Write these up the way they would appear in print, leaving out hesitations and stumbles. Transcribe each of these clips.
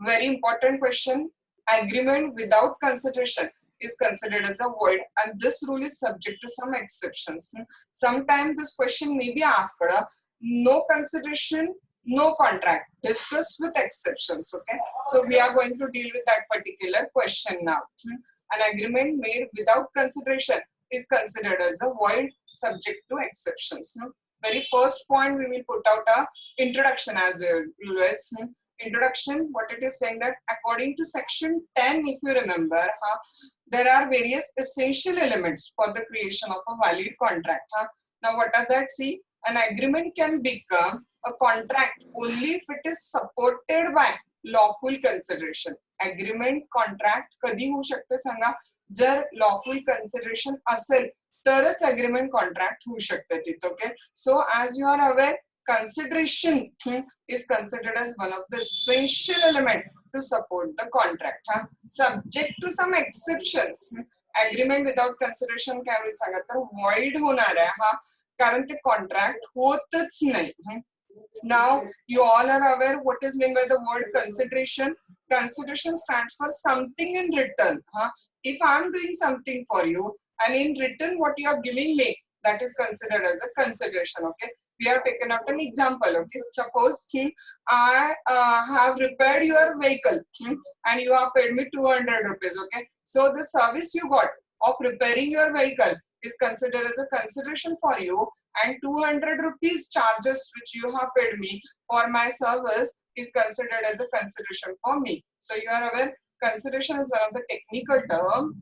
Very important question. Agreement without consideration is considered as a void, and this rule is subject to some exceptions. Sometimes this question may be asked, no consideration, no contract, discussed with exceptions. Okay, so we are going to deal with that particular question now. An agreement made without consideration is considered as a void, subject to exceptions. Very first point, we will put out a introduction as always. Introduction, what it is saying that according to section 10, if you remember, there are various essential elements for the creation of a valid contract. Now what are that? See, an agreement can become a contract only if it is supported by lawful consideration. Agreement contract कधी होऊ शकते सांगा, जर lawful consideration असेल तरच agreement contract होऊ शकते तिथे. Okay, so as you are aware, consideration is considered as one of the essential element to support the contract. Subject to some exceptions. Agreement without consideration काय होईल सांगा तर void होणार आहे कारण ते contract होतच नाही. Now you all are aware what is meant by the word consideration. Consideration stands for something in return. If I am doing something for you and in return what you are giving me, that is considered as a consideration. Okay, we have taken out an example. Okay, suppose I have repaired your vehicle and you have paid me 200 rupees. Okay, so the service you got of repairing your vehicle is considered as a consideration for you, and 200 rupees charges which you have paid me for my service is considered as a consideration for me. So you are aware, consideration is one of the technical term.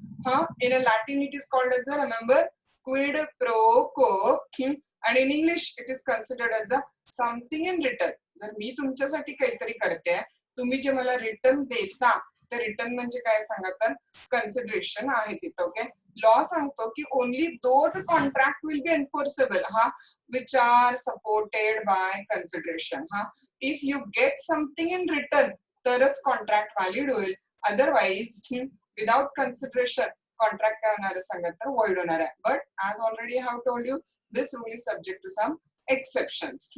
In a Latin it is called as a, remember, quid pro quo, and in English it is considered as a something in return. जर मी तुमच्यासाठी काहीतरी करते, तुम्ही जे मला return देता, ते return म्हणजे काय सांगा तर consideration आहे तिथे. ओके, लॉ सांगतो की only those contract will be enforceable which are supported by consideration. If you get something in return तरच contract valid होईल, otherwise without consideration contract काय होणार आहे सांगा तर void होणार आहे. But as already I have told you, this rule is subject to some exceptions.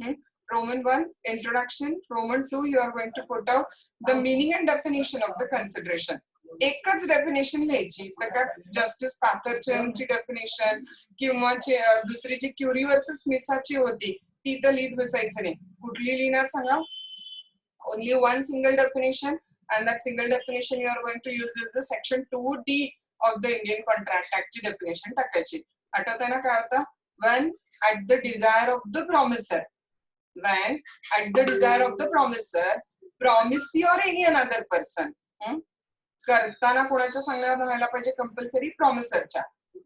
Roman 1 introduction. Roman 2 you are going to put out the meaning and definition of the consideration. एकच definition लिहायची, justice पाथरचंदची definition किंवा दुसरी जी Curie versus मिसाची होती ती तर लिहित बसायचं नाही. कुठली लिहिणार सांगा? Only one single definition, and that single definition you are going to use is the section 2D of the Indian Contract Act ची definition टाकायची. आठवतंय ना काय होतं? When at the desire of the promisor, when at the desire of the promisor, promisee or any another person, करताना कोणाच्या सांगण्यावर व्हायला पाहिजे? कंपल्सरी प्रॉमिसरच्या.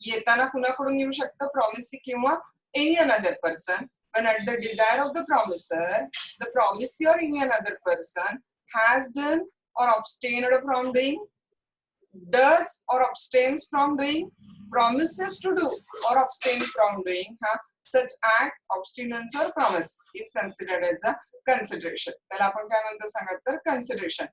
येताना कुणाकडून येऊ शकतं? प्रॉमिसी किंवा any another person. When at the desire of the promisor, the promisee or any another person has done or abstained from doing, does or abstains from doing, promises to do or abstain from doing, such act, abstinence or promise is considered as a consideration. त्याला आपण काय म्हणतो सांगा तर consideration.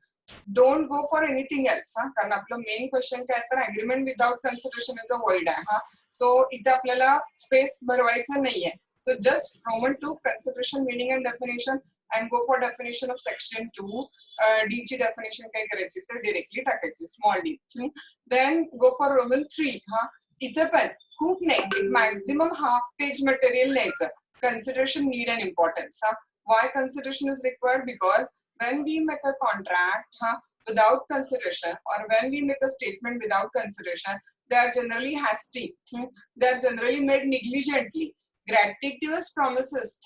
Don't go for anything else. कारण आपलं main question काय तर agreement without consideration is a word आहे. सो इथे आपल्याला स्पेस भरवायचं नाहीये. So just Roman 2 consideration, meaning and definition, and go for definition of section 2. D ची definition काय करायची तर directly टाकायची, small d. Then go for Roman 3. इथे पण खूप नाही, maximum half page material लिहायचं. Consideration, need and importance. Why consideration is required? Because when we make a contract without consideration, or when we make a statement without consideration, they are generally hasty. They are generally made negligently. Gratuitous promises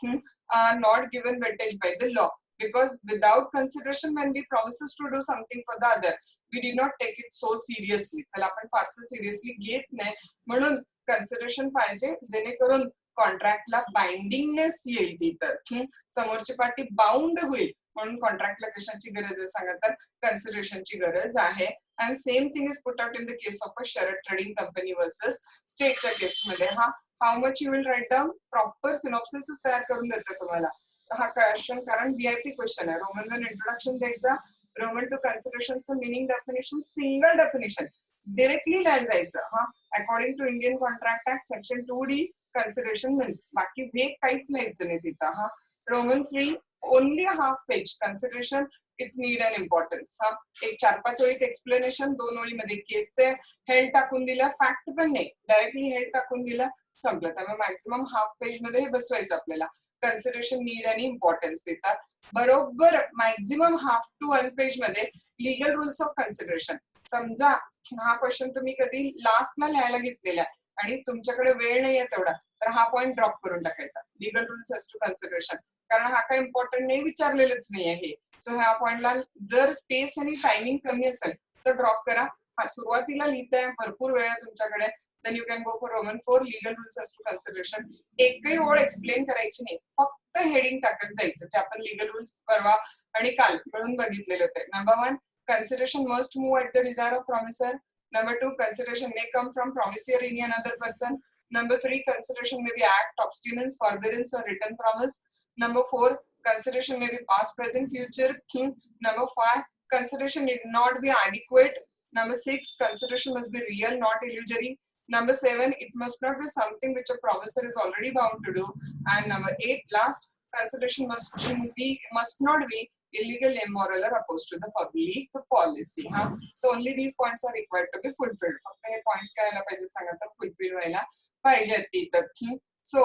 are not given weightage by the law, because without consideration, when we promises to do something for the other, we did not take it so seriously. त्याला आपण फारसं seriously घेत नाही, म्हणून consideration पाहिजे जेणेकरून कॉन्ट्रॅक्टला बाइंडिंगनेस येईल. तिथं समोरची पार्टी बाउंड होईल, म्हणून कॉन्ट्रॅक्टला कशाची गरज आहे सांगा तर कन्सिडरेशनची गरज आहे. And same thing is put out in the case of a share trading company versus स्टेटच्या केसमध्ये. How much you will write down, proper synopsis तयार करून देतो तुम्हाला हा क्वेश्चन, कारण VIP क्वेश्चन आहे. रोमन 1 इंट्रोडक्शन द्यायचा, रोमन 2 कन्सिडरेशनचं meaning definition, single definition directly लिहायला जायचं. According to Indian contract act section 2D consideration means, बाकी वेग काहीच लिहायचं नाही तिथं. Roman 3 only a half page consideration, it's need and importance. हा एक 4-5 ओळीत एक्सप्लेनेशन, 2 ओळीमध्ये केसचे हेल्ड टाकून दिला, फॅक्ट पण नाही, डायरेक्टली हेल्ड टाकून दिला, संपलं. त्यामुळे मॅक्झिमम हाफ पेज मध्ये हे बसवायचं आपल्याला. कन्सिडरेशन, नीड आणि इम्पॉर्टन्स देतात. बरोबर मॅक्झिमम हाफ टू 1 पेज मध्ये लिगल रूल्स ऑफ कन्सिडरेशन. समजा हा क्वेश्चन तुम्ही कधी लास्टला लिहायला घेतलेला आणि तुमच्याकडे वेळ नाहीये तेवढा, तर हा पॉइंट ड्रॉप करून टाकायचा, legal rules as to consideration, कारण हा काही इम्पॉर्टंट नाही, विचारलेलंच नाही आहे. सो ह्या पॉइंटला जर स्पेस आणि टायमिंग कमी असेल तर ड्रॉप करा. हा सुरुवातीला लिहिताय, भरपूर वेळ आहे तुमच्याकडे, then you can go for roman 4 legal rules as to consideration. एकही ओळ एक्सप्लेन करायची नाही, फक्त हेडिंग टाकत जायचं, जे आपण लिगल रूल्स परवा आणि काल मिळून बघितलेले होते. Number 1, consideration must move at the desire of promisor. Number 2, consideration may come from promisor or any another person. Number 3, consideration may be act, abstinence, forbearance, or written promise. Number 4, consideration may be past, present, future. Number 5, consideration need not be adequate. Number 6, consideration must be real, not illusory. Number 7, it must not be something which a promisor is already bound to do. And number 8, last, consideration must not be illegal, immoral, or opposed to the public policy. So only these points are required to be fulfilled. फक्त हे points काय व्हायला पाहिजेत सांगा तर fulfill व्हायला पाहिजेत तिथं. So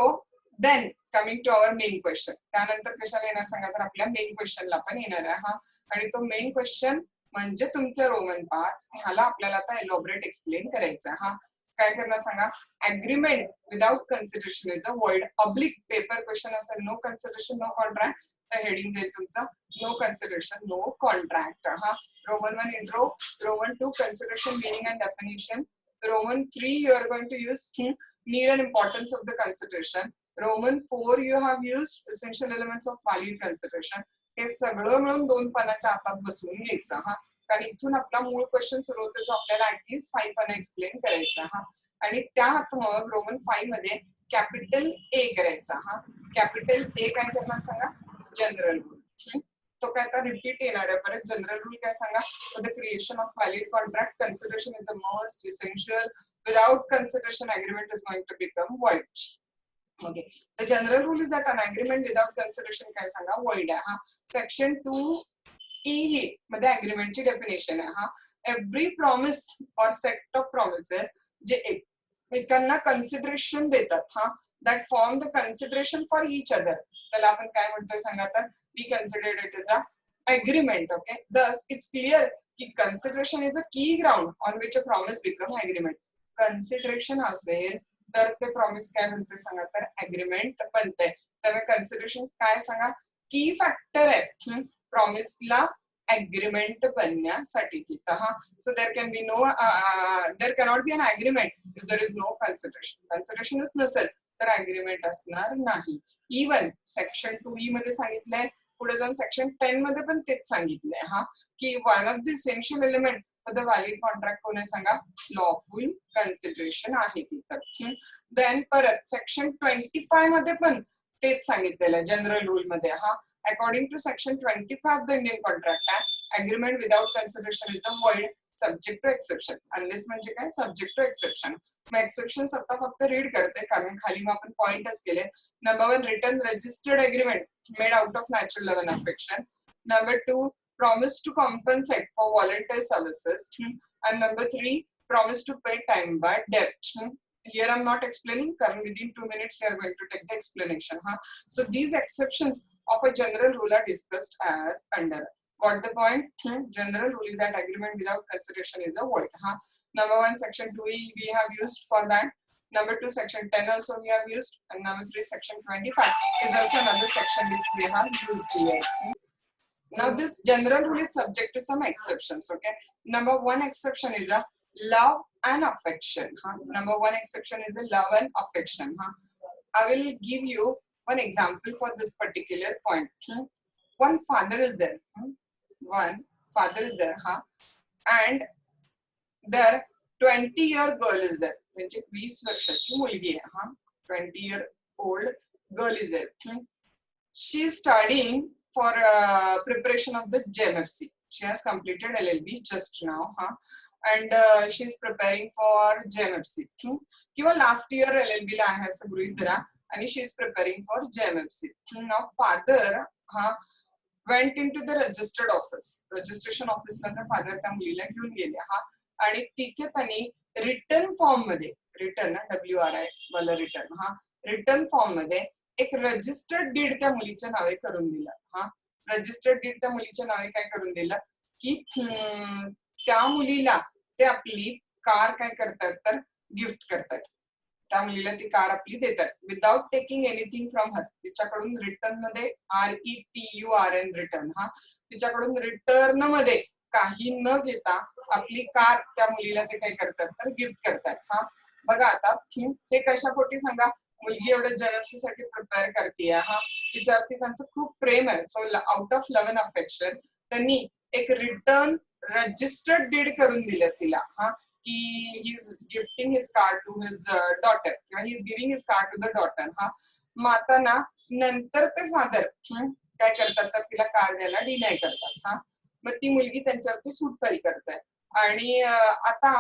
then coming to our main question. त्यानंतर कशाला येणार सांगा तर आपल्या मेन क्वेश्चनला पण येणार आहे. आणि तो मेन क्वेश्चन म्हणजे तुमचं रोमन 5, ह्याला आपल्याला आता एलॉबरेट एक्सप्लेन करायचं. काय करणार सांगा, agreement without consideration is a void. ऑब्लिक पेपर क्वेश्चन असेल, नो कन्सिडरेशन नो कॉन्ट्रॅक्ट, तर हेडिंग जाईल तुमचा no consideration no contract. Roman 1 intro, roman 2 consideration meaning and definition, roman 3 you are going to use need and importance of the consideration, Roman 4 you have used essential elements of valid consideration. हे सगळं मिळून 2 पानाच्या आतात बसवून घ्यायचं. कारण इथून आपला मूळ क्वेश्चन सुरू होतो, जो आपल्याला ऍटलीस्ट 5 पानं एक्सप्लेन करायचा. आणि त्यात मग रोमन 5 मध्ये कॅपिटल ए करायचा. कॅपिटल ए काय करणार सांगा, जनरल रूल. तो काय आता रिपीट येणार आहे परत. जनरल रूल काय सांगा, the creation of valid contract, consideration is a must essential, without consideration agreement is going to become void. Okay, the general rule is that an agreement without consideration काय सांगा, void आहे. Section 2E मध्ये अग्रीमेंटची definition आहे. Every promise or set of promises जे एकमेकांना consideration देतात, that form the consideration for each other, त्याला आपण काय म्हणतोय सांगा तर we considered it is a agreement. Okay, thus it's clear कि consideration is a key ground on which a promise become agreement. consideration असेल तर ते प्रॉमिस काय म्हणते सांगा तर अग्रीमेंट बनते. त्यामुळे कन्सिडरेशन काय सांगा, की फॅक्टर आहे प्रॉमिसला अग्रीमेंट बनण्यासाठी तिथं. So there can be no, there cannot be an agreement if there is no consideration. कन्सिडरेशनच नसेल तर अग्रीमेंट असणार नाही. इवन सेक्शन 2E मध्ये सांगितलंय, पुढे जाऊन सेक्शन 10 मध्ये पण तेच सांगितलंय की one of the essential element for the valid contract कोण आहे सांगा, लॉफुल कन्सिडरेशन आहे तिथं. देन परत सेक्शन 25 मध्ये पण तेच सांगितलेलं आहे जनरल रूल मध्ये. According to section 25 of the Indian contract act, agreement without consideration is a void subject to exception. Unless म्हणजे काय, सब्जेक्ट टू एक्सेप्शन. मग एक्सेप्शन आता फक्त रीड करते कारण खाली मग आपण पॉइंटच केले. Number 1, return registered agreement made out of natural love and affection. Number 2, promise to compensate for voluntary services. And number 3, promise to pay time by debt. Here I'm not explaining, because within 2 minutes we are going to take the explanation. So these exceptions of a general rule are discussed as under. Got the point? General rule is that agreement without consideration is a void. Number 1, section 2E we have used for that. Number 2, section 10 also we have used. And number 3, section 25 is also another section which we have used here. Now this general rule is subject to some exceptions. Okay, number 1 exception is a love and affection. Number 1 exception is a love and affection. I will give you one example for this particular point. One father is there. One father is there. And their 20-year girl is there. म्हणजे 20 वर्षाची मुलगी आहे. 20-year-old girl is there. She is studying for preparation of the JMFC. She has completed LLB just now, and she is preparing for JMFC. किंवा last year LLB ला आहे असं गृहीत धरा, आणि she is preparing for JMFC. Now father went into the registered office, registration ऑफिसला त्या father त्या मुलीला घेऊन गेले हा, आणि तिथे त्यांनी रिटर्न फॉर्म मध्ये, रिटर्न WRI वाला रिटर्न हा, रिटर्न फॉर्म मध्ये एक रजिस्टर्ड डीड त्या मुलीच्या नावे करून दिलं हा. रजिस्टर्ड डीड त्या मुलीच्या नावे काय करून दिलं की त्या मुलीला ते आपली कार काय करतात तर गिफ्ट करतात, त्या मुलीला ती कार आपली देतात without taking anything from her. तिच्याकडून रिटर्न मध्ये RETURN रिटर्न हा, तिच्याकडून रिटर्न मध्ये काही न घेता आपली कार त्या मुलीला ते काय करतात तर गिफ्ट करतात हा. बघा आता हे कशापोटी सांगा, मुलगी एवढं जनरसीसाठी प्रिपेअर करते हा, तिच्यावरती त्यांचं खूप प्रेम आहे. So out of love and affection त्यांनी एक रिटर्न रजिस्टर्ड डीड करून दिलं तिला हा, की he is gifting his car to his daughter किंवा he is giving his car to the daughter हा. मग आता ना नंतर ते फादर काय करतात तर तिला कार द्यायला डिनाय करतात हा. मग ती मुलगी त्यांच्यावरती सूट फाईल करते आणि आता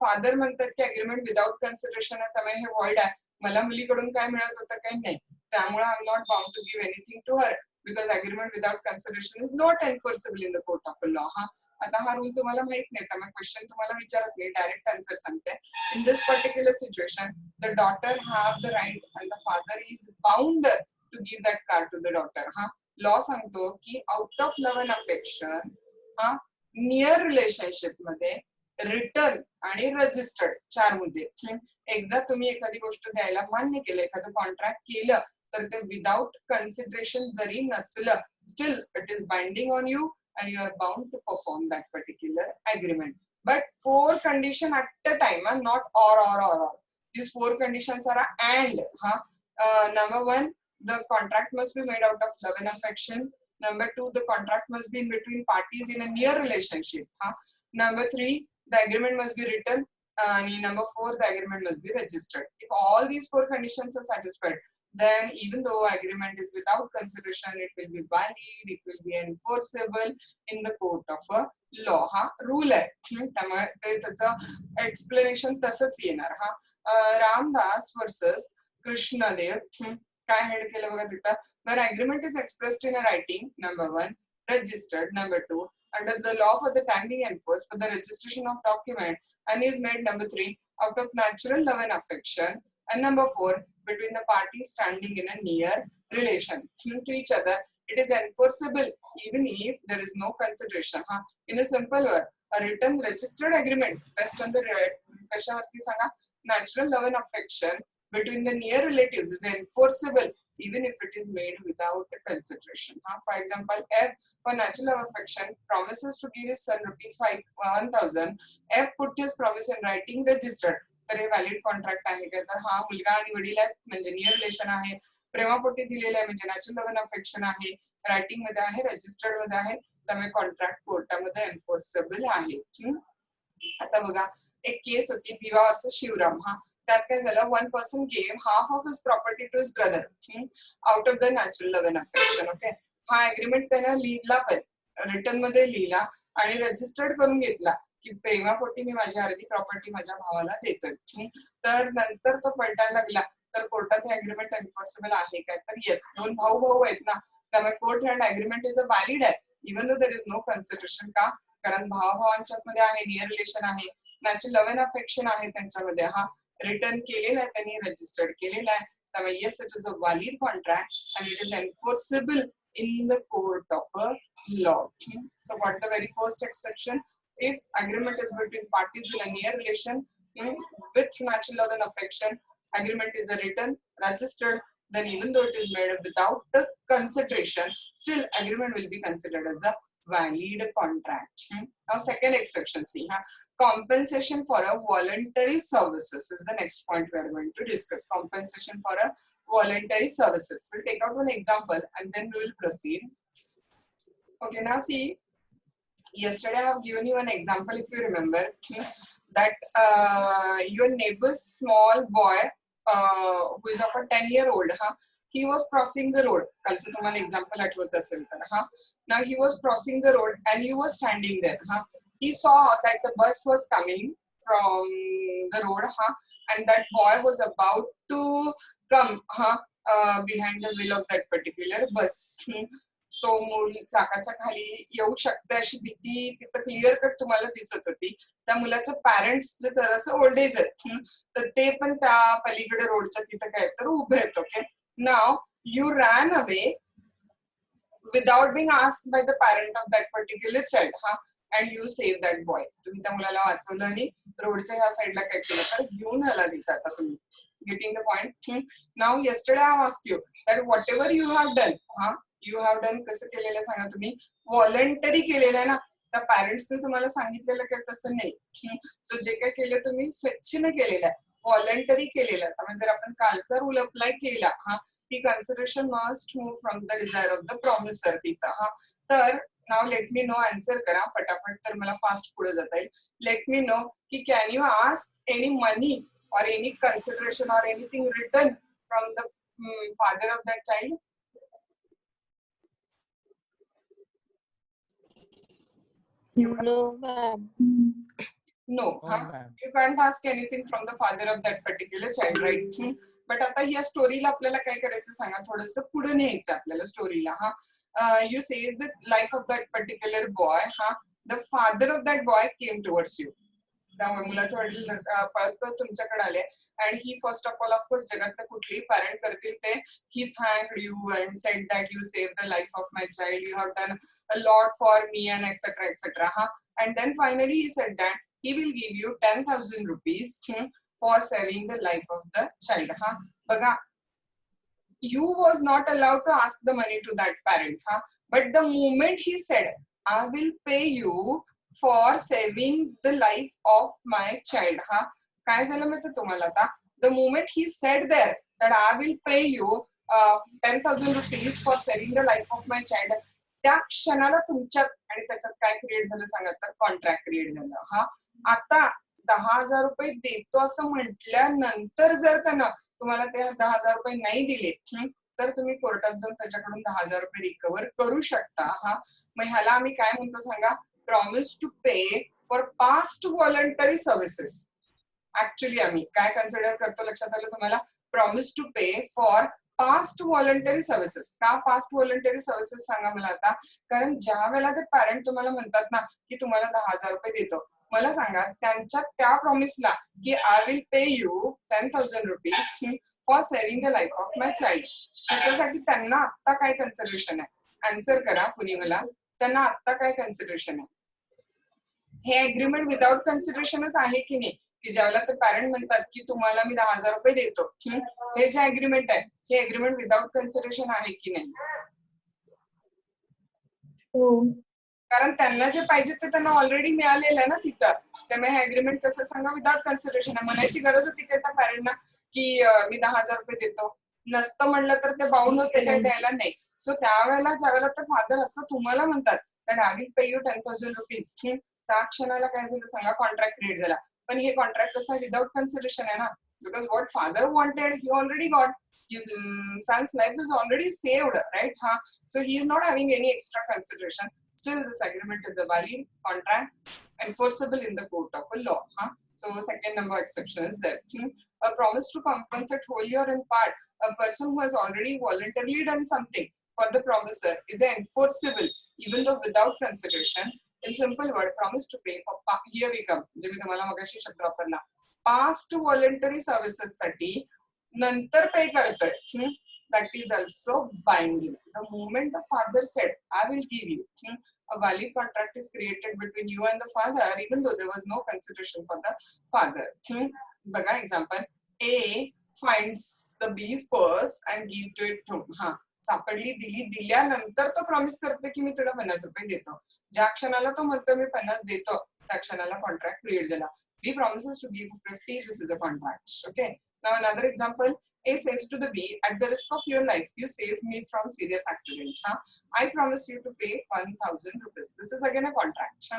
फादर म्हणतात की अग्रीमेंट विदाउट कन्सिडरेशन आहे, त्यामुळे हे वॉइड आहे, मला मुलीकडून काय मिळत होतं काही नाही, त्यामुळे I am not bound to give anything to her because agreement without consideration is not enforceable in the court of law हा. आता हा रूल तुम्हाला माहित नाही, त्यामुळे क्वेश्चन तुम्हाला विचारत नाही, डायरेक्ट आन्सर सांगते. In this particular situation the daughter have the right and the father is bound to give that car to the daughter हा. लॉ सांगतो की out of love and affection हा, नियर रिलेशनशिप मध्ये return आणि registered 4 मुद्दे. एकदा तुम्ही एखादी गोष्ट द्यायला मान्य केलं, एखादं कॉन्ट्रॅक्ट केलं तर ते विदाउट कन्सिडरेशन जरी नसलं still it is binding on you and you are bound to perform that particular agreement. But 4 conditions at a time, not or. These 4 conditions are and. Number 1, the contract must be made out of love and affection. Number 2, the contract must be in between parties in a near relationship. Number 3, the agreement must be written. And number 4, the agreement must be registered. If all these 4 conditions are satisfied, then even though agreement is without consideration, it will be valid, it will be enforceable in the court of a law. हा rule आहे, त्यामुळे ते त्याचं explanation तसंच येणार हा. Ramdas versus Krishnadeva काय head केलं बघा तिथं, where agreement is expressed in a writing, number 1, registered, number 2, under the law for the time being enforced for the registration of document, and is made, number 3, out of natural love and affection, and number 4, between the parties standing in a near relation to each other. It is enforceable even if there is no consideration. In a simple word, a written registered agreement based on the कशावरती सांगा, natural love and affection between the near relatives is enforceable even if it is made without consideration. For example, F for natural love affection promises to give his son ₹1,000. F put his promise in writing, registered. तर हे valid contract आहे का, तर हा मुलगा आणि वडील आहेत म्हणजे नियर रिलेशन आहे, प्रेमापोटी दिलेलं आहे म्हणजे नॅचरल लव्ह अँड अफेक्शन आहे, रायटिंग मध्ये आहे, रजिस्टर्ड मध्ये आहे, त्यामुळे कॉन्ट्रॅक्ट कोर्टामध्ये एन्फोर्सेबल आहे. आता बघा एक केस होती विवा वर्सेस शिवराम हा. त्यात काय झालं, 1 person gave half of his property to his brother out of the natural love and affection. Okay, हा अग्रीमेंट त्यानं लिहिला पण रिटर्न मध्ये लिहिला आणि रजिस्टर्ड करून घेतला की प्रेमापोटी मी माझी अर्धी प्रॉपर्टी माझ्या भावाला देतोय. तर नंतर तो पलटायला लागला तर कोर्टात हे अग्रीमेंट एन्फोर्सेबल आहे काय, तर येस, 2 भाऊ आहेत ना, त्यामुळे court hand agreement is a valid आहे even though there is no consideration. का, कारण भावाभावांच्यात मध्ये आहे, नियर रिलेशन आहे, नॅचरल लव्ह अँड अफेक्शन आहे त्यांच्यामध्ये, हा रिटर्न केलेला आहे त्यांनी, रजिस्टर्ड केलेला आहे, त्यामुळे yes it is a valid contract and it is enforceable in the court of a law. So what the very first exception, if agreement is between parties in a near relation with natural love and affection, agreement is a written, registered, then even though it is made without the consideration, still agreement will be considered as a valid contract. Now second exception, see, compensation for a voluntary services is the next point we are going to discuss. Compensation for a voluntary services. We'll take out one example and then we will proceed. Okay, now see, yesterday I have given you an example, if you remember, that your neighbor's small boy who is of a 10-year-old, he was crossing the road. कालचं तुम्हाला example आठवत असेल तर, now he was crossing the road and he was standing there. He saw that the bus was coming from the road, and that boy was about to come behind the wheel of that particular bus. तो मूल चाकाच्या खाली येऊ शकते अशी भीती तिथं clear cut तुम्हाला दिसत होती. त्या मुलाचं पॅरेंट्स जे जरासं ओल्ड एज आहेत, तर ते पण त्या पलीकडे रोडच्या तिथं काय तर उभे आहेत. Okay, now you ran away without being asked by the parent of that particular child, and you save that boy. तुम्ही त्या मुलाला वाचवलं आणि रोडच्या ह्या साईडला काय केलं तर घेऊन आला तिथं. आता तुम्ही getting the point. Now yesterday I asked you that whatever you have done, you have done कसं केलेलं सांगा तुम्ही, व्हॉलंटरी केलेलं आहे ना, त्या पॅरेंट्सने तुम्हाला सांगितलेलं काय तसं नाही. सो जे काय केलं तुम्ही स्वेच्छेने केलेलं आहे, व्हॉलंटरी केलेलं. त्यामुळे जर आपण कालचा रूल अप्लाय केला, की consideration must move from the desire of the promiser तिथं. तर now let me know, answer करा फटाफट, तर मला फास्ट पुढे जाता येईल. लेट मी नो की can you ask any money or any consideration or anything written from the father of that child? No, ma'am. No, you can't ask anything from the father of that particular child, right? But आता या स्टोरीला आपल्याला काय करायचं सांगा, थोडंसं पुढे न्यायचं आपल्याला स्टोरीला. You say the life of that particular boy, the father of that boy came towards you. त्यामुळे मुलाचे वडील पळत पळत तुमच्याकडे आले, and he first of all, of course, जगातले कुठलेही पॅरेंट करतील ते, he thanked you and said that you saved the life of my child, you have done a lot for me and etc etc. And then finally he said that he will give you 10,000 rupees for saving the life of the child. बघा, you was not allowed to ask the money to that parent, but the moment he said I will pay you for saving the life of my child, काय झालं माहिती तुम्हाला आता, the moment he said there that I will pay you 10,000 rupees for saving the life of my child, त्या क्षणाला तुमच्यात आणि त्याच्यात काय क्रिएट झालं सांगा, तर कॉन्ट्रॅक्ट क्रिएट झालं. आता 10,000 रुपये देतो असं म्हटल्यानंतर जर त्यानं तुम्हाला ते 10,000 रुपये नाही दिले, तर तुम्ही कोर्टात जाऊन त्याच्याकडून 10,000 रुपये रिकव्हर करू शकता. मग ह्याला आम्ही काय म्हणतो सांगा, promise to pay for past voluntary services. Actually आम्ही काय कन्सिडर करतो लक्षात आलं तुम्हाला, promise to pay for past voluntary services. का पास्ट व्हॉलंटरी सर्व्हिसेस सांगा मला आता, कारण ज्या वेळेला ते पॅरेंट तुम्हाला म्हणतात ना की तुम्हाला 10,000 रुपये देतो, मला सांगा त्यांच्या त्या प्रॉमिसला की I will pay you 10,000 rupees for saving the life of my child, त्याच्यासाठी त्यांना आता काय कन्सिडरेशन आहे, आन्सर करा कुणी मला, त्यांना आता काय कन्सिडरेशन आहे. हे अग्रीमेंट विदाउट कन्सिडरेशनच आहे की नाही, की ज्यावेळेला ते पॅरेंट म्हणतात की तुम्हाला मी 10,000 रुपये देतो, हे जे अग्रीमेंट आहे हे अग्रीमेंट विदाउट कन्सिडरेशन आहे की नाही. कारण त्यांना जे पाहिजे ते त्यांना ऑलरेडी मिळालेलं आहे ना तिथं, त्यामुळे हे अग्रीमेंट कसं सांगा विदाउट कन्सिडरेशन आहे. म्हणायची गरज होती का त्या पॅरेंटना की मी 10,000 रुपये देतो, नसतं म्हणलं तर ते बाउंड होते काय द्यायला नाही. सो त्यावेळेला ज्यावेळेला तर फादर असं तुम्हाला म्हणतात that I will pay you 10,000 rupees, त्या क्षणाला काय झालं सांगा, कॉन्ट्रॅक्ट क्रिएट झाला. पण हे कॉन्ट्रॅक्ट कसं विदाउट कन्सिडरेशन आहे ना, because what father wanted he already got, son's life is already saved, right? So he is not having any extra consideration. Still this agreement is a valid contract enforceable in the court of law. So second number exception is there. A promise to compensate wholly or in part a person who has already voluntarily done something for the promiser is enforceable even though without consideration. In simple word, promise to pay for here we come, जे मी तुम्हाला मगाशी शब्द वापरला, past voluntary services साठी नंतर पे करतोय, that is also binding. The moment the father said I will give you, a valid contract is created between you and the father even though there was no consideration for the father. बघा example, A finds the B's purse and give to it to सापडली, दिल्यानंतर तो promise करतो की मी तुला 50 रुपये देतो. ज्या क्षणाला तो म्हणतो मी 50 देतो, त्या क्षणाला कॉन्ट्रॅक्ट क्रिएट झाला. B promises to give 50, this is a contract. Okay. Now another example, A says to the B, at the risk of your life, you saved me from serious accident. I promise you to pay 1,000 rupees. This is again a contract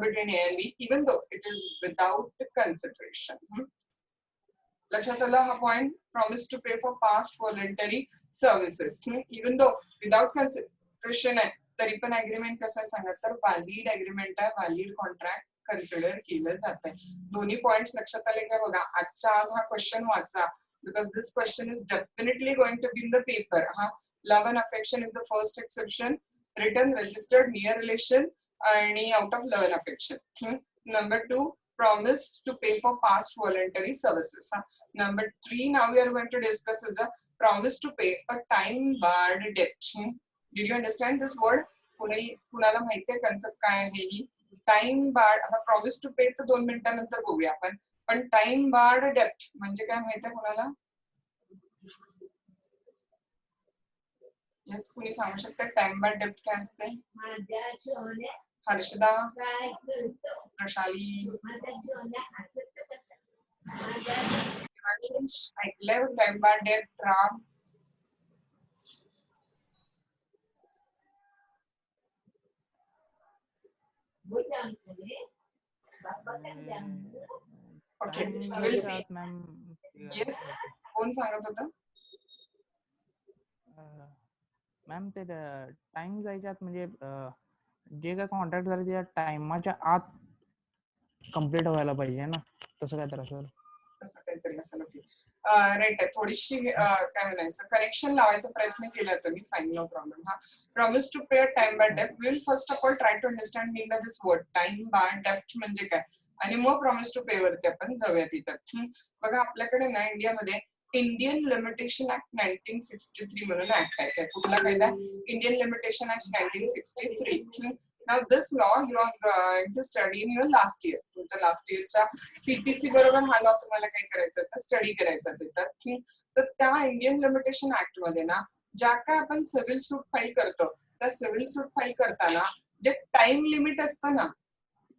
between A and B, even though it is without consideration. लक्षात आलं हा point, promise to pay for past voluntary services. Even though without consideration आहे तरी पण agreement कसं सांगा, तर valid agreement आहे, व्हॅलिड कॉन्ट्रॅक्ट कन्सिडर केलं जात आहे. दोन्ही पॉइंट्स लक्षात आले का बघा. आजचा आज हा क्वेश्चन वाचा, because this question is definitely going to be in the paper. Love and affection is the first exception. Return, registered, near relation आणि out of love and affection. Number 2, promise to pay for past voluntary services. Number 3, now we are going to discuss is a promise to pay a time barred debt. Did you understand this word? कुणाला माहितीये concept काय आहे ही? Time barred. आता promise to pay तर 2 मिनिटांनंतर बघूया आपण, पण टाइम बार्ड डेप्ट म्हणजे काय माहितीये कुणाला? येस, कुणी सांगू शकता टाइम बार्ड डेप्ट काय असते? हर्षदा, प्रशाली, ऐकलंय टाइम बार्ड डेप्ट? Ram, okay, will see. Yes, कोण सांगत होतं? मॅम ते टाइम जायच्यात म्हणजे जे काय कॉन्ट्रॅक्ट झाले त्या टाइमाच्या आत कम्प्लीट व्हायला पाहिजे ना, तसं काय तर असेल. असं काहीतरी असेल. ओके, राईट आहे. थोडीशी काय म्हणायचं करेक्शन लावायचा प्रयत्न केला तुम्ही, फाईन, नो प्रॉब्लेम. हा, promise to pay a time barred dept. Will first of all try to understand mean by this word time barred डेप्ट म्हणजे काय, आणि मग प्रॉमिस टू पे वरती आपण जाऊया तिथं. बघा आपल्याकडे ना इंडियामध्ये इंडियन लिमिटेशन ऍक्ट 1963 म्हणून ऍक्ट आहे. कुठला कायदा? Indian limitation act 1963. Now this law you are going to study in your last year. तुमच्या लास्ट इयरच्या CPC बरोबर हा लॉ तुम्हाला काय करायचं तर स्टडी करायचा तिथं. तर त्या इंडियन लिमिटेशन ऍक्ट मध्ये ना ज्या काय आपण सिव्हिल सूट फाईल करतो, त्या सिव्हिल सूट फाईल करताना जे टाइम लिमिट असतं ना,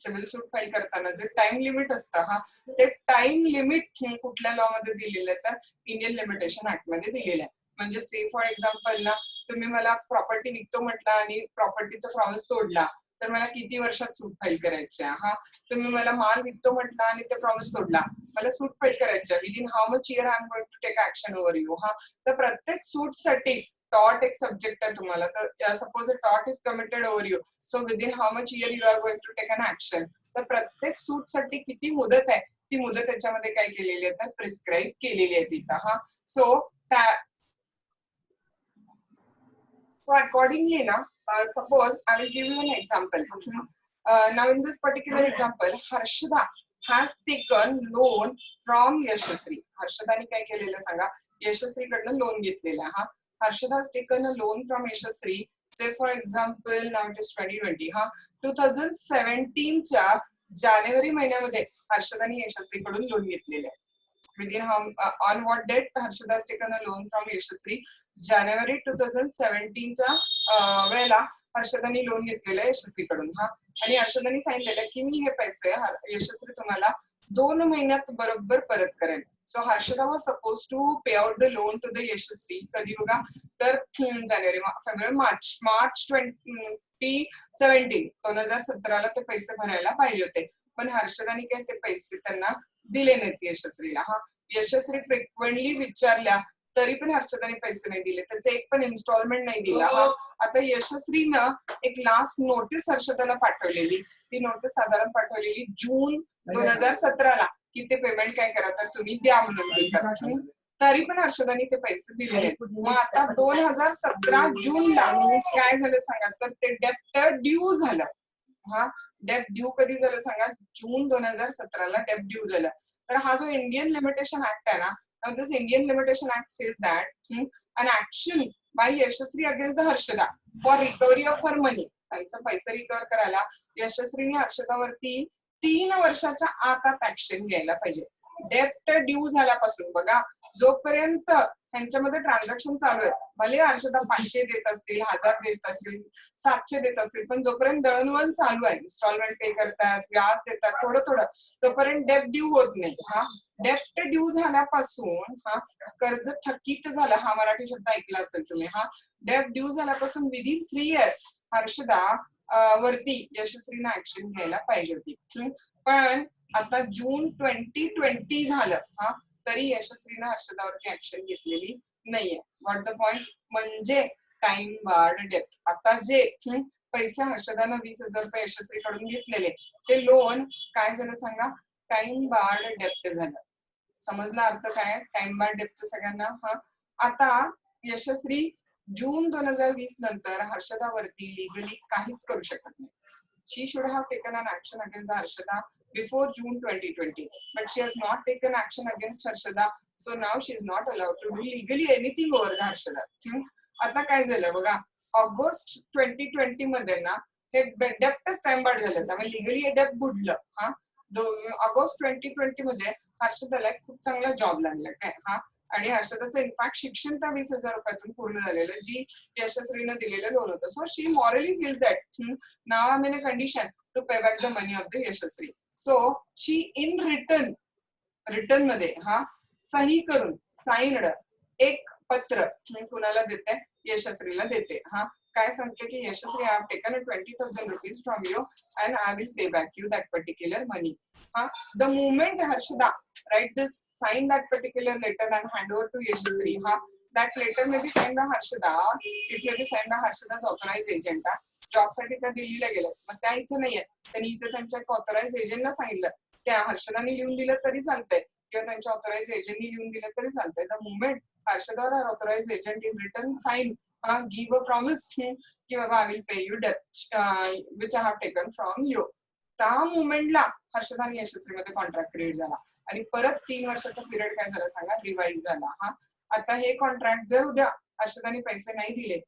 सिव्हिल सूट फाईल करताना जे टाइम लिमिट असतं, हा, ते टाइम लिमिट कुठल्या लॉ मध्ये दिलेलं आहे तर इंडियन लिमिटेशन ऍक्ट मध्ये दिलेलं आहे. म्हणजे से फॉर एक्झाम्पल ना, तुम्ही मला प्रॉपर्टी विकतो म्हटलं आणि प्रॉपर्टीचा प्रॉमिस तोडला तर मला किती वर्षात सूट फाईल करायची आहे? हा, तुम्ही मला माल विकतो म्हटलं आणि ते प्रॉमिस तोडला, मला सूट फाईल करायची आहे. Within how much year I am going to take action over you. हा, तर प्रत्येक सूट साठी टॉट एक सब्जेक्ट आहे तुम्हाला. तर सपोज अ टॉट is committed over you, so within how much year you are going to take an action. तर प्रत्येक सूट साठी किती मुदत आहे ती मुदत त्याच्यामध्ये काय केलेली आहे तर प्रिस्क्राईब केलेली आहे तिथं. हा, so accordingly now, suppose I will give you an example. Now in this particular example, Harshada has taken loan from Yashasri. हर्षदाने काय केलेलं सांगा? यशस्वी कडनं लोन घेतलेलं. हा, Harshada has taken a loan from Yashasri. Say for example, now it is 2020. हा, 2017 च्या जानेवारी महिन्यामध्ये हर्षदाने यशस्वी कडून लोन घेतलेलं आहे. Within on what date Harshada has taken a loan from Yashasri? जानेवारी 2017 च्या वेळेला हर्षदानी लोन घेतलेलं आहे यशस्वी कडून. हा, आणि हर्षदानी सांगितलेलं की मी हे पैसे यशस्वी तुम्हाला 2 महिन्यात बरोबर परत करेल. So Harshada was suppose to pay out the loan to the Yashasvi कधी बघा तर जानेवारी, फेब्रुवारी, मार्च 2017 ला ते पैसे भरायला पाहिजे होते, पण हर्षदानी काय ते पैसे त्यांना दिले नाहीत यशस्वीला. हा, यशस्वी फ्रिक्वेंटली विचारल्या तरी पण हर्षदाने पैसे नाही दिले, त्याचे एक पण इन्स्टॉलमेंट नाही दिला. हा, आता यशस्वीनं एक लास्ट नोटीस हर्षदाला पाठवलेली, ती नोटीस साधारण पाठवलेली जून 2017 ला की ते पेमेंट काय करा तर तुम्ही द्या म्हणून. तरी पण हर्षदाने ते पैसे दिले. मग आता 2017 जूनला काय झालं सांगा तर ते डेप्ट ड्यू झालं. हा, डेप्ट ड्यू कधी झालं सांगा? जून 2017 ला डेप्ट ड्यू झालं. तर हा जो इंडियन लिमिटेशन ऍक्ट आहे ना, this Indian Limitation Act says that an action by Yashasri against the Harshada for recovery of her money, त्यांचा पैसे रिकव्हर करायला यशस्वीने हर्षदावरती 3 वर्षाच्या आत ऍक्शन घ्यायला पाहिजे. डेप्ट ड्यू झाल्यापासून बघा जोपर्यंत त्यांच्यामध्ये ट्रान्झॅक्शन चालू आहे, भले हर्षदा 500 देत असतील, 1000 देत असतील, 700 देत असतील, पण जोपर्यंत दळणवळण चालू आहे, इन्स्टॉलमेंट पे करतात, व्याज देतात थोडं थोडं, तोपर्यंत डेप्ट ड्यू होत नाही. हा, डेप्ट ड्यू झाल्यापासून हा कर्ज थकीत झालं, हा मराठी शब्द ऐकला असेल तुम्ही. हा, डेप्ट ड्यू झाल्यापासून विदिन 3 इयर्स हर्षदा वरती यशस्वीने ऍक्शन घ्यायला पाहिजे होती. पण आता जून 2020 झालं, हा, तरी यशस्वीने हर्षदावरती ऍक्शन घेतलेली नाहीये. What the point? म्हणजे टाइम बार्ड डेप्ट. आता जे पैसे हर्षदानं 20,000 रुपये यशस्वीकडून घेतलेले ते लोन काय झालं सांगा? टाइम बार्ड डेप्ट झालं. समजला अर्थ काय टाइम बार्ड डेप्टचं सगळ्यांना? हा, आता यशस्वी जून 2020 नंतर हर्षदावरती लिगली काहीच करू शकत नाही. She should have taken an action against the Harshada before June 2020, but she has not taken action against Harshada, so now she is not allowed to do legally anything over the Harshada. आता काय झालं बघा, August 2020 मध्ये ना हे डेप्टच time बाद झालं, त्यामुळे लिगली हे डेप्ट बुडलं. हा, ऑगस्ट 2020 मध्ये हर्षदाला एक खूप चांगला जॉब लागला काय. हा, आणि हर्षदाचं इनफॅक्ट शिक्षण त्या 20,000 रुपयातून पूर्ण झालेलं, जी यशस्वीनं दिलेलं लोन होतं. So she morally feels that now I am in a condition to pay back the money of the Yashasvi. So she in return मध्ये हा सही करून साइन्ड एक पत्र कुणाला देते, यशस्वीला देते. हा, काय सांगते की Yashasvi, I have taken 20,000 rupees from you and I will pay back you that particular money. The moment Harshada sign that particular letter and hand over to Yashasvi, that letter may be signed by Harshada, it may be signed by Harshada's authorized agent. Job साठी त्या दिल्लीला गेल्या, मग त्या इथे नाहीये, त्यांनी इथे त्यांच्या ऑथोराइज एजंटला सांगितलं, त्या हर्षदाने लिहून दिलं तरी चालतंय किंवा त्यांच्या ऑथोराइज एजंटनी लिहून दिलं तरी चालतंय. द मुमेंट हर्षदा और authorise agent in return sign give a promise की बाबा I will pay you debt which I have taken from you, त्या मुमेंटला हर्षदा आणि यशस्वीमध्ये कॉन्ट्रॅक्ट क्रिएट झाला आणि परत 3 वर्षाचा पिरियड काय झाला सांगा, रिवाइज झाला. हा, आता हे कॉन्ट्रॅक्ट जर उद्या हर्षदाने पैसे नाही दिले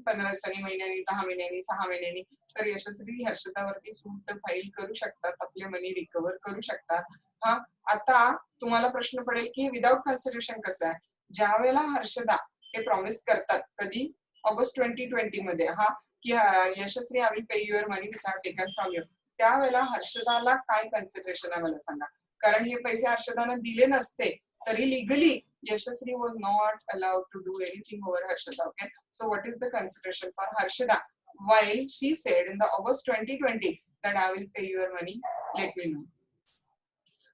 15 महिन्यांनी, 10 महिन्यांनी, 6 महिन्यांनी, तर यशस्वी हर्षदावरती सूट फाईल करू शकतात, आपले मनी रिकव्हर करू शकतात. हा, आता तुम्हाला प्रश्न पडेल की विदाउट कन्सिडरेशन कसं आहे. ज्या वेळेला हर्षदा हे प्रॉमिस करतात, कधी ऑगस्ट 2020 मध्ये, हा, की Yashasvi I will pay your money which I have taken from you, त्यावेळेला हर्षदाला काय कन्सिडरेशन आहे मला सांगा. कारण हे पैसे हर्षदानं दिले नसते तरी legally Yashasvi was not allowed to do anything over Harshada. Okay, so what is the consideration for Harshada while she said in the August 2020 that I will pay your money, let me know.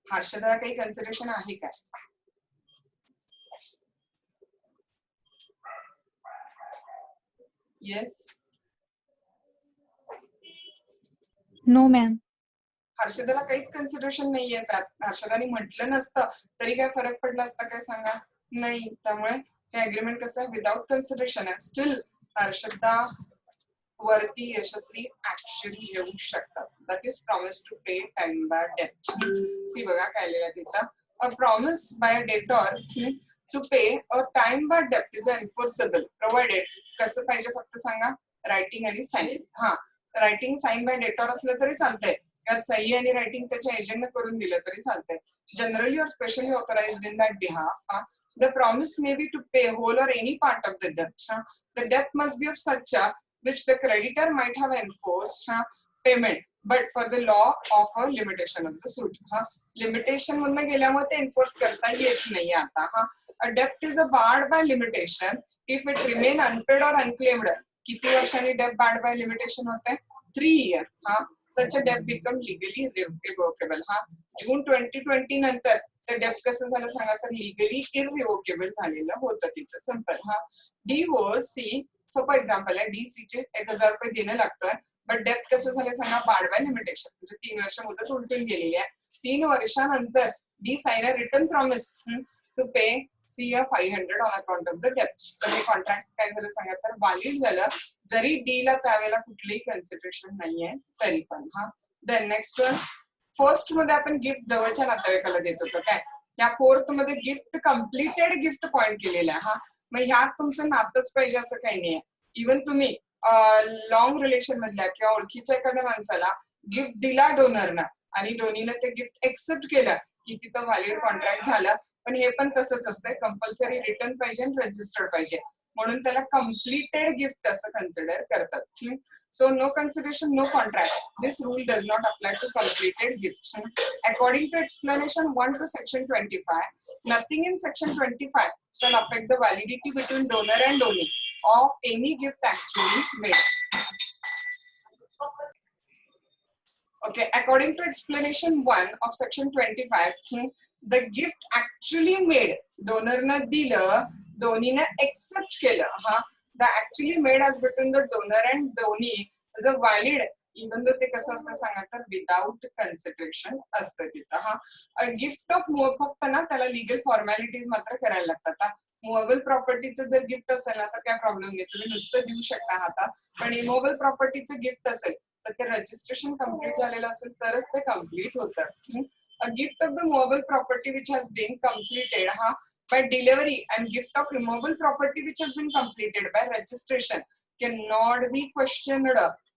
हर्षदाला काही कन्सिडरेशन आहे काय? Yes, no ma'am. हर्षदाला काहीच consideration नाहीये त्यात. हर्षदाने म्हटलं नसतं तरी काय फरक पडला असता काय सांगा? नाही. त्यामुळे हे अग्रीमेंट कसं विदाउट कन्सिडरेशन आहे. स्टील हर्षदा वरती यशस्वी ऍक्शन घेऊ शकतात. That is promise to pay time by date. See बघा काय लिहिलं तिथं, a promise by debtor to pay a time by date is enforceable provided. कसं पाहिजे फक्त सांगा, रायटिंग आणि साइन. हा, रायटिंग साइन बाय डेटॉर असलं तरी चालतंय, त्यात सही आणि रायटिंग त्याच्या एजंटने करून दिलं तरी चालतंय. जनरली और specially authorised in that behalf, the promise may be to pay whole or any part of the debt. The debt must be of such which the creditor might have enforced payment, but for the law of a limitation of the suit. Limitation मधनं गेल्यामुळे ते enforce करता येत नाही आता. A debt is a barred by limitation if it remain unpaid or unclaimed. किती वर्षांनी debt barred by limitation होते? 3 years. Such a debt become legally irrevocable. जून 2020 नंतर ते डेप्ट कसं झालं सांगा, तर लिगली इररिव्होकेबल झालेलं होतं तिचं. सिंपल. डी व सी, सोपं एक्झाम्पल आहे. डी सी चे 1,000 रुपये देणं लागतोय, बट डेप्ट कसं झालं सांगा, बार्ड बाय लिमिटेशन, म्हणजे 3 वर्ष मुदत उलटून गेलेली आहे. 3 वर्षानंतर D sign a return promise to pay C 500 on account of the डेप्ट. तर हे कॉन्ट्रॅक्ट काय झालं सांगा, तर व्हॅलिड झालं, जरी डी ला त्यावेळेला कुठलीही कन्सिडरेशन नाहीये तरी पण. देन नेक्स्ट वन, फर्स्ट मध्ये आपण गिफ्ट जवळच्या नातेवाईकाला देत होतो काय, या फोर्थ मध्ये गिफ्ट कम्प्लिटेड गिफ्ट पॉइंट केलेला आहे. मग ह्यात तुमचं नातंच पाहिजे असं काही नाहीये. इव्हन तुम्ही लॉंग रिलेशन मधल्या किंवा ओळखीच्या एखाद्या माणसाला गिफ्ट दिला डोनरना आणि डोनीने ते गिफ्ट एक्सेप्ट केलं की तिथं व्हॅलिड कॉन्ट्रॅक्ट झालं. पण हे पण तसंच असतंय, कंपल्सरी रिटर्न पाहिजे आणि रजिस्टर्ड पाहिजे, म्हणून त्याला कम्प्लिटेड गिफ्ट असं कन्सिडर करतात. So no consideration, no contract. This rule does not apply to completed gifts. According to explanation 1 to section 25, nothing in section 25 shall affect the validity between donor and donee of any gift actually made. Okay, according to explanation 1 of section 25, the gift actually made, donor na दिलं, donee na accept केलं. The actually made as between the donor and donee is a valid, even though ते कसं असतं सांगा, तर without consideration असतं तिथं. Gift of more फक्त ना त्याला लिगल फॉर्मॅलिटीज मात्र करायला लागतात. मुव्हेबल प्रॉपर्टीचं जर गिफ्ट असेल ना तर काय प्रॉब्लेम नाही, तुम्ही नुसतं देऊ शकता हातात. पण इमूव्हेबल प्रॉपर्टीचं गिफ्ट असेल तर ते रजिस्ट्रेशन कम्प्लीट झालेलं असेल तरच ते कम्प्लीट होतं. A gift of the movable property which has been completed by delivery and gift of removable property which has been completed by registration cannot be questioned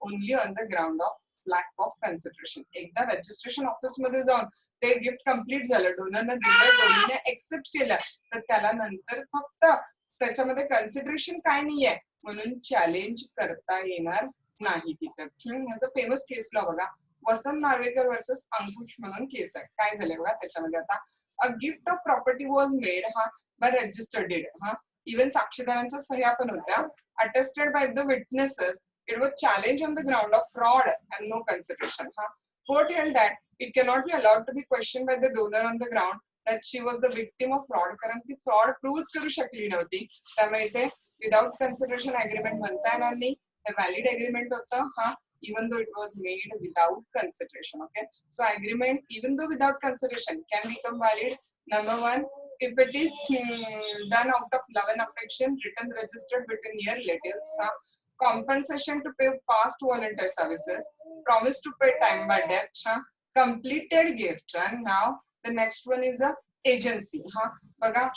only on the ground of lack of consideration. एकदा registration office मध्ये जाऊन ते gift complete झालं, डोनरने दिलं, डोनरने accept केलं, तर त्याला नंतर फक्त त्याच्यामध्ये कन्सिडरेशन काय नाहीये म्हणून चॅलेंज करता येणार नाही तिथं. ह्याचं फेमस केस लॉ बघा, वसंत नार्वेकर वर्सेस अंकुश म्हणून केस आहे. काय झालंय बघा त्याच्यामध्ये आता, a gift of property was made by registered deed, even साक्षीदारांच्या सह्या पण होत्या, attested by the witnesses, it was challenge on the ground of fraud and no consideration. Court held that it cannot be allowed to be question by the donor on the ground that she was the victim of fraud, कारण ती fraud prove करू शकली नव्हती. त्यामुळे ते without consideration agreement म्हणता येणार नाही, हे व्हॅलिड अग्रीमेंट होतं even though it was made without consideration. Okay, so agreement even though without consideration can become valid. Number one, if it is done out of love and affection, written registered between near relatives, compensation to pay past volunteer services, promise to pay time by debt, completed gift. And now the next one is a agency. बघा,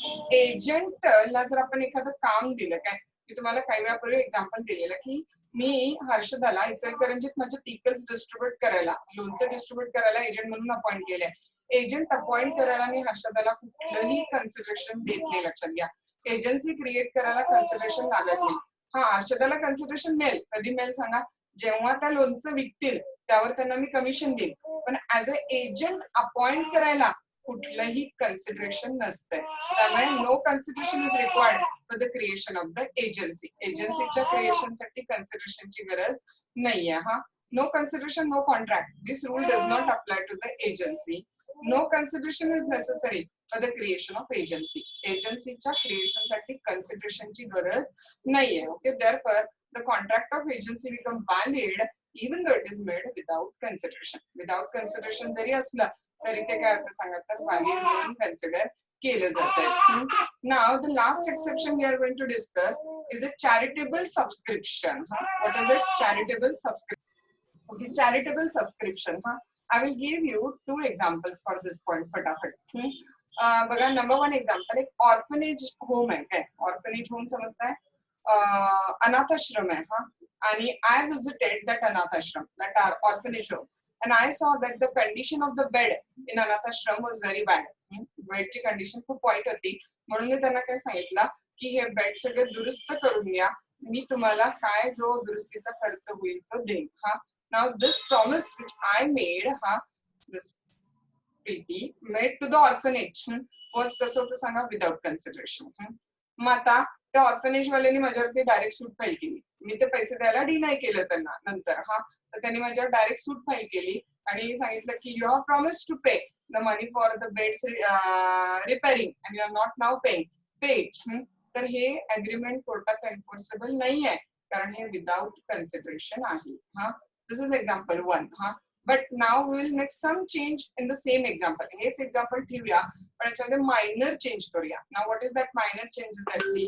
agent ला जर आपण एखादं काम दिलं, काय मी तुम्हाला काही वेळापूर्वी एक्झाम्पल दिलेलं की मी हर्षदाला इचलकरंजीत माझे पीपल्स डिस्ट्रीब्युट करायला, लोणचं डिस्ट्रीब्युट करायला एजंट म्हणून अपॉइंट केलंय. एजंट अपॉइंट करायला मी हर्षदाला कुठलंही कन्सिडरेशन देत नाही, लक्षात घ्या. एजन्सी क्रिएट करायला कन्सिडरेशन लागत नाही. हर्षदाला कन्सिडरेशन मिळेल, कधी मिळेल सांगा, जेव्हा त्या लोणचं विकतील त्यावर त्यांना मी कमिशन देईन. पण ऍज अ एजंट अपॉइंट करायला कुठलंही कन्सिडरेशन नसतंय. त्यामुळे no consideration is required for the creation of the agency. एजन्सीच्या क्रिएशनसाठी कन्सिडरेशनची गरज नाहीये. No consideration, no contract. This rule does not apply to the agency. No consideration is necessary for the creation of agency. एजन्सीच्या क्रिएशनसाठी कन्सिडरेशनची गरज नाहीये. Okay, therefore the contract of agency become valid even though it is made without consideration. Without consideration जरी असलं तरी ते काय होतं सांगा, तर valid म्हणून कन्सिडर केलं जातं. Now the last exception we are going to discuss is a charitable subscription. What is it? Charitable subscription. Okay, charitable subscription. I will give you two examples for this point. फटाफट. बघा, number one example, एक orphanage home आहे. काय orphanage home समजताय? अनाथाश्रम आहे. आणि I visited that Anath Ashram, that orphanage home, and I saw that the condition of the bed in Anath Ashram was very bad. बेडची condition खूप वाईट होती. म्हणून मी त्यांना काय सांगितलं की हे बेड सगळे दुरुस्त करून घ्या, मी तुम्हाला काय जो दुरुस्तीचा खर्च होईल तो देईन. Now this promise which I made, this Preeti made to the orphanage was कसं होतं सांगा, विदाउट कन्सिडरेशन. मग आता त्या ऑर्फनेज वाल्यांनी माझ्यावरती डायरेक्ट सूट फाईल केली. मी ते पैसे द्यायला डिनाय केलं त्यांना नंतर. तर त्यांनी माझ्यावर डायरेक्ट सूट फाईल केली आणि सांगितलं की you have promise to pay the money for the beds repairing and you are not now paid. तर हे अग्रीमेंट कोर्टात एन्फोर्सेबल नाही आहे, कारण हे विदाउट कन्सिडरेशन आहे. This is example one. But now we will make some change in the same example. हेच example ठेवूया पण याच्यामध्ये मायनर चेंज करूया. Now what is that minor changes? Let's see.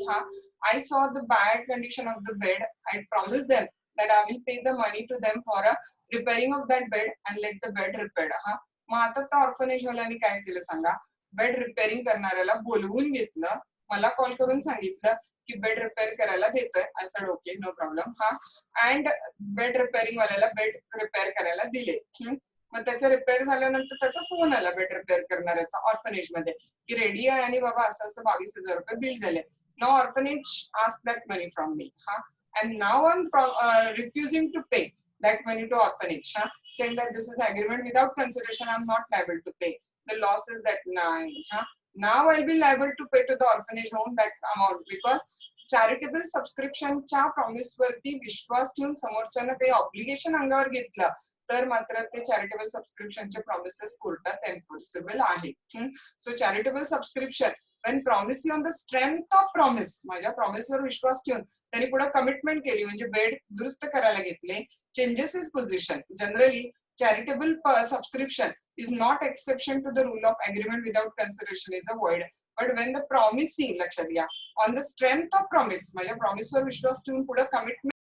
I saw the bad condition of the bed. I promised them that I will pay the money to them for a repairing of that bed and let the bed repaired. मग आता त्या orphanage वाल्यांनी काय केलं सांगा, bed repairing करणाऱ्याला बोलवून घेतलं, मला कॉल करून सांगितलं की बेड रिपेअर करायला देतोय. I said okay, no problem. And bed repairing वाल्याला बेड रिपेअर करायला दिले. मग त्याचं रिपेअर झाल्यानंतर त्याचा फोन आला बेड रिपेअर करणाऱ्याचा ऑर्फनेज मध्ये की रेडी आहे आणि बाबा असं असं 22,000 रुपये बिल झाले. Now orphanage asked that money from me, and now I'm refusing to pay that money to orphanage, saying that this is agreement without consideration. I'm not liable to pay. The loss is that now I'll be liable to pay to the orphanage home that amount because charitable subscription च्या promise वरती विश्वास ठेवून समोरच्यानं काही obligation अंगावर घेतलं तर मात्र ते charitable सबस्क्रिप्शनचे promises कोर्टात एन्फोर्सेबल आहेत. So charitable subscription when promising on the strength of promise, माझ्या प्रॉमिसवर विश्वास ठेवून त्यांनी पुढे कमिटमेंट केली, म्हणजे बेड दुरुस्त करायला घेतले, changes is position. Generally charitable subscription is not exception to the rule of agreement without consideration is a void. But when the promising, लक्षात घ्या, on the strength of promise, माझ्या promise वर विश्वास ठेवून पुढे commitment